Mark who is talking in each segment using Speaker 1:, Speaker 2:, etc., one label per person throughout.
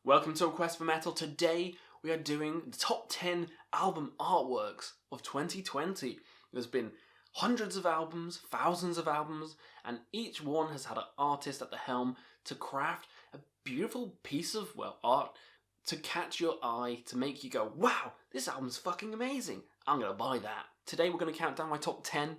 Speaker 1: Welcome to A Quest for Metal. Today we are doing the top 10 album artworks of 2020. There's been hundreds of albums, thousands of albums, and each one has had an artist at the helm to craft a beautiful piece of, art to catch your eye, to make you go, wow, this album's fucking amazing. I'm going to buy that. Today we're going to count down my top 10,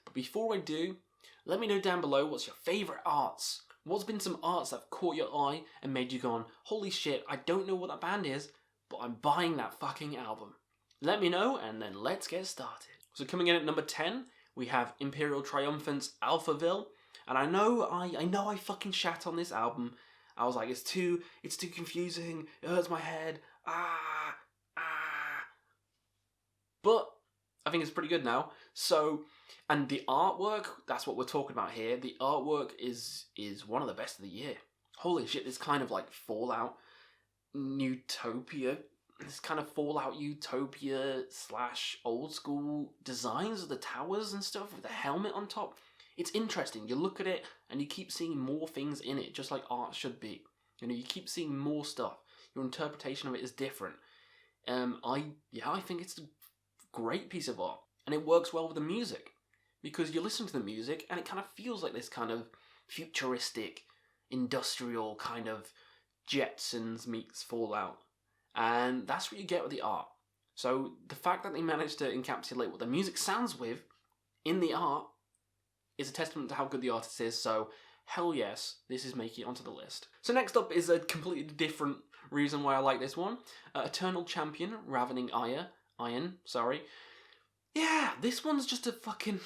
Speaker 1: but before I do, let me know down below what's your favourite arts. What's been some arts that have caught your eye and made you go, holy shit, I don't know what that band is, but I'm buying that fucking album. Let me know, and then let's get started. So coming in at number 10, we have Imperial Triumphant's Alphaville. And I know I fucking shat on this album. I was like, it's too confusing, it hurts my head, But I think it's pretty good now. So, and the artwork, that's what we're talking about here. The artwork is one of the best of the year. Holy shit, this kind of like Fallout Nyktophobia. This kind of Fallout Utopia / old school designs of the towers and stuff with the helmet on top. It's interesting. You look at it and you keep seeing more things in it, just like art should be. You know, you keep seeing more stuff. Your interpretation of it is different. I think it's a great piece of art. And it works well with the music. Because you listen to the music and it kind of feels like this kind of futuristic, industrial kind of Jetsons meets Fallout. And that's what you get with the art. So the fact that they managed to encapsulate what the music sounds with in the art is a testament to how good the artist is. So hell yes, this is making it onto the list. So next up is a completely different reason why I like this one. Eternal Champion, Ravening Iron. Yeah, this one's just a fucking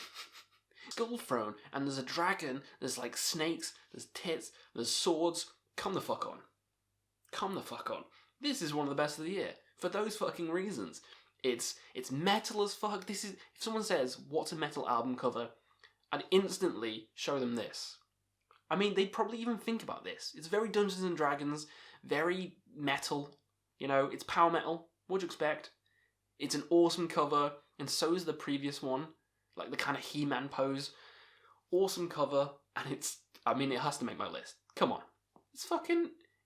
Speaker 1: skull throne, and there's a dragon, there's like snakes, there's tits, there's swords. Come the fuck on. This is one of the best of the year, for those fucking reasons. It's metal as fuck. This is, if someone says, what's a metal album cover, I'd instantly show them this. I mean, they'd probably even think about this. It's very Dungeons and Dragons, very metal, you know, it's power metal, what'd you expect? It's an awesome cover, and so is the previous one, like the kind of He-Man pose. Awesome cover, and it has to make my list. Come on.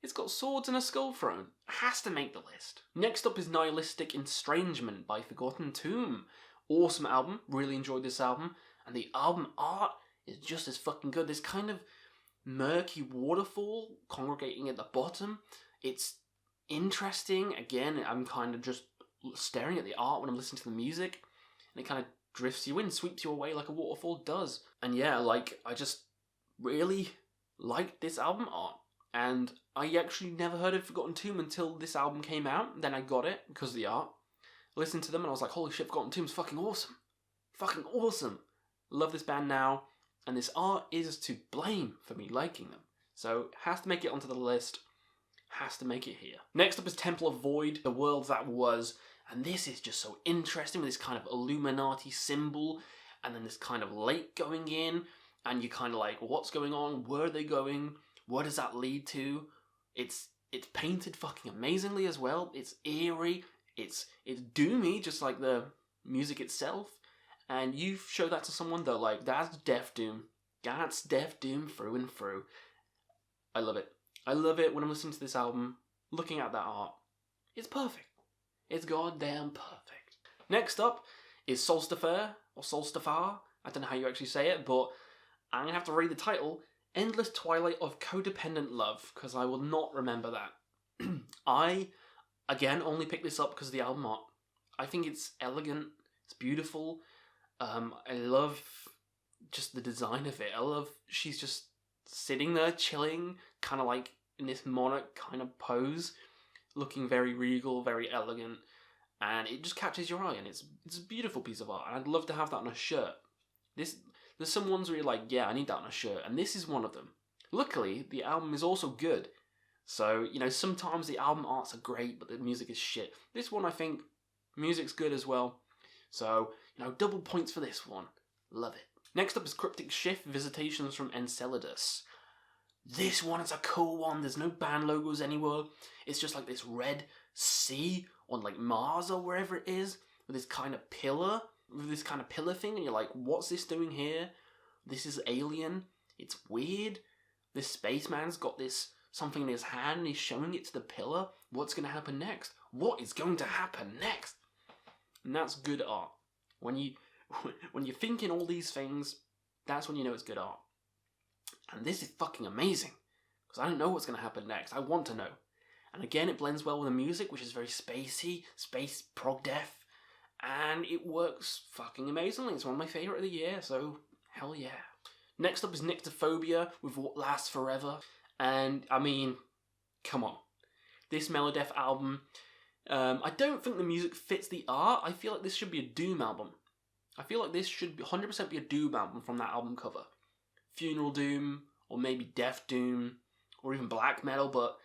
Speaker 1: It's got swords and a skull throne. It has to make the list. Next up is Nihlistic Estrangement by Forgotten Tomb. Awesome album, really enjoyed this album, and the album art is just as fucking good. This kind of murky waterfall congregating at the bottom. It's interesting. Again, I'm kind of just staring at the art when I'm listening to the music, and it kind of drifts you in, sweeps you away like a waterfall does. And yeah, I just really liked this album art. And I actually never heard of Forgotten Tomb until this album came out. Then I got it because of the art. Listened to them and I was like, holy shit, Forgotten Tomb's fucking awesome. Fucking awesome. Love this band now. And this art is to blame for me liking them. So, has to make it onto the list. Has to make it here. Next up is Temple of Void, The World That Was. And this is just so interesting with this kind of Illuminati symbol. And then this kind of lake going in. And you're kind of like, what's going on? Where are they going? What does that lead to? It's painted fucking amazingly as well. It's eerie. It's doomy, just like the music itself. And you show that to someone, they're like, that's Death Doom. That's Death Doom through and through. I love it. I love it when I'm listening to this album, looking at that art. It's perfect. It's goddamn perfect. Next up is Solstafir, or Solstaffer. I don't know how you actually say it, but I'm going to have to read the title. Endless Twilight of Codependent Love, because I will not remember that. I, again, only picked this up because of the album art. I think it's elegant, it's beautiful. I love just the design of it. I love she's just sitting there chilling, kind of like in this monarch kind of pose, looking very regal, very elegant, and it just catches your eye, and it's a beautiful piece of art, and I'd love to have that on a shirt. There's some ones where you're like, yeah, I need that on a shirt, and this is one of them. Luckily, the album is also good. So, you know, sometimes the album arts are great, but the music is shit. This one, I think, music's good as well. So, you know, double points for this one. Love it. Next up is Cryptic Shift-Visitations from Enceladus. This one is a cool one. There's no band logos anywhere. It's just like this red sea on like Mars or wherever it is, with this kind of pillar thing, and you're like, what's this doing here? This is alien. It's weird. This spaceman's got this something in his hand and he's showing it to the pillar. What's going to happen next? What is going to happen next? And that's good art. When you're thinking all these things, that's when you know it's good art. And this is fucking amazing. Because I don't know what's going to happen next. I want to know. And again, it blends well with the music, which is very spacey, space prog death. And it works fucking amazingly. It's one of my favourite of the year, so hell yeah. Next up is Nyktophobia with What Lasts Forever. And, I mean, come on. This Melodeath album, I don't think the music fits the art. I feel like this should be a Doom album. I feel like this should 100% be a Doom album from that album cover. Funeral Doom, or maybe Death Doom, or even Black Metal, but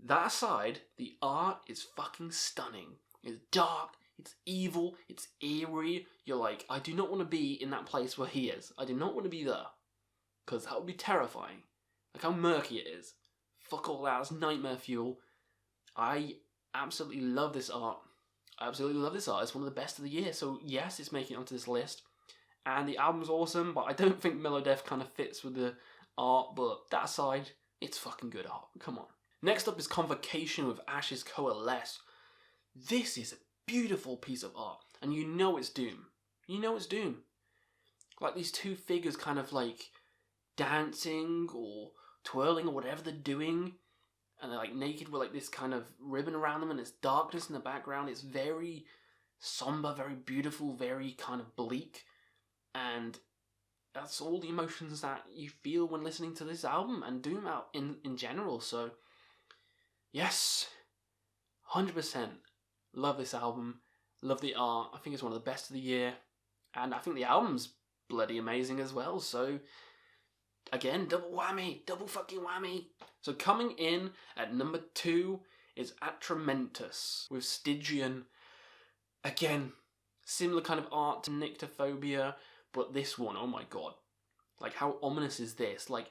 Speaker 1: that aside, the art is fucking stunning. It's dark, it's evil, it's eerie. You're like, I do not want to be in that place where he is. I do not want to be there. Because that would be terrifying. Like how murky it is. Fuck all that, it's nightmare fuel. I absolutely love this art. I absolutely love this art. It's one of the best of the year. So yes, it's making it onto this list. And the album's awesome, but I don't think Melodeath kind of fits with the art. But that aside, it's fucking good art. Come on. Next up is Convocation with Ashes Coalesce. This is a beautiful piece of art. And you know it's Doom. You know it's Doom. Like these two figures kind of like dancing or twirling or whatever they're doing. And they're like naked with like this kind of ribbon around them and there's darkness in the background. It's very somber, very beautiful, very kind of bleak. And that's all the emotions that you feel when listening to this album and Doom out in general. So yes, 100% love this album. Love the art. I think it's one of the best of the year. And I think the album's bloody amazing as well. So again, double whammy, double fucking whammy. So coming in at number 2 is Atramentus with Stygian. Again, similar kind of art to Nyktophobia, but this one, oh my god. Like, how ominous is this? Like,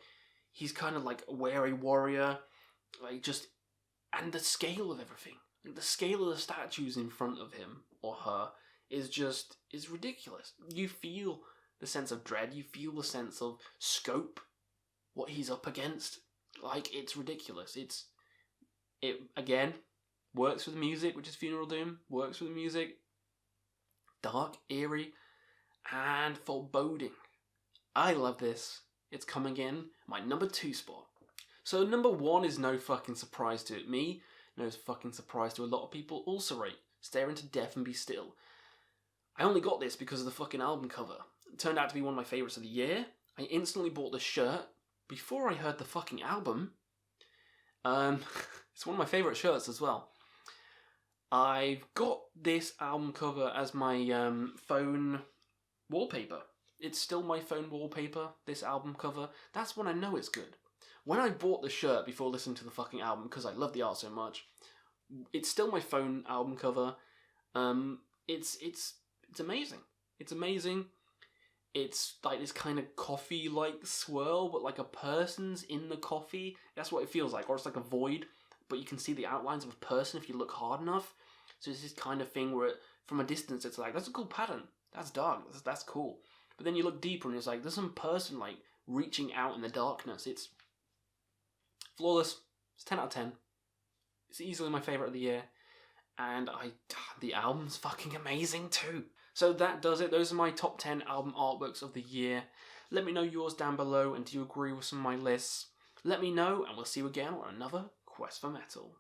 Speaker 1: he's kind of like a wary warrior, like just, and the scale of everything. Like, the scale of the statues in front of him or her is ridiculous. You feel the sense of dread, you feel the sense of scope, what he's up against. Like, it's ridiculous. It again, works with the music, which is Funeral Doom, works with the music. Dark, eerie, and foreboding. I love this. It's coming in my number 2 spot. So number 1 is no fucking surprise to me. No fucking surprise to a lot of people. Ulcerate. Stare into death and be still. I only got this because of the fucking album cover. It turned out to be one of my favourites of the year. I instantly bought the shirt before I heard the fucking album. It's one of my favourite shirts as well. I've got this album cover as my phone wallpaper. It's still my phone wallpaper, this album cover. That's when I know it's good. When I bought the shirt before listening to the fucking album, because I love the art so much, it's still my phone album cover. It's amazing. It's amazing. It's like this kind of coffee-like swirl, but like a person's in the coffee. That's what it feels like. Or it's like a void, but you can see the outlines of a person if you look hard enough. So it's this kind of thing where, from a distance, it's like, that's a cool pattern. That's dark. That's cool. But then you look deeper and it's like, there's some person like reaching out in the darkness. It's flawless. It's 10 out of 10. It's easily my favourite of the year. And the album's fucking amazing too. So that does it. Those are my top 10 album artworks of the year. Let me know yours down below, and do you agree with some of my lists? Let me know, and we'll see you again on another Quest for Metal.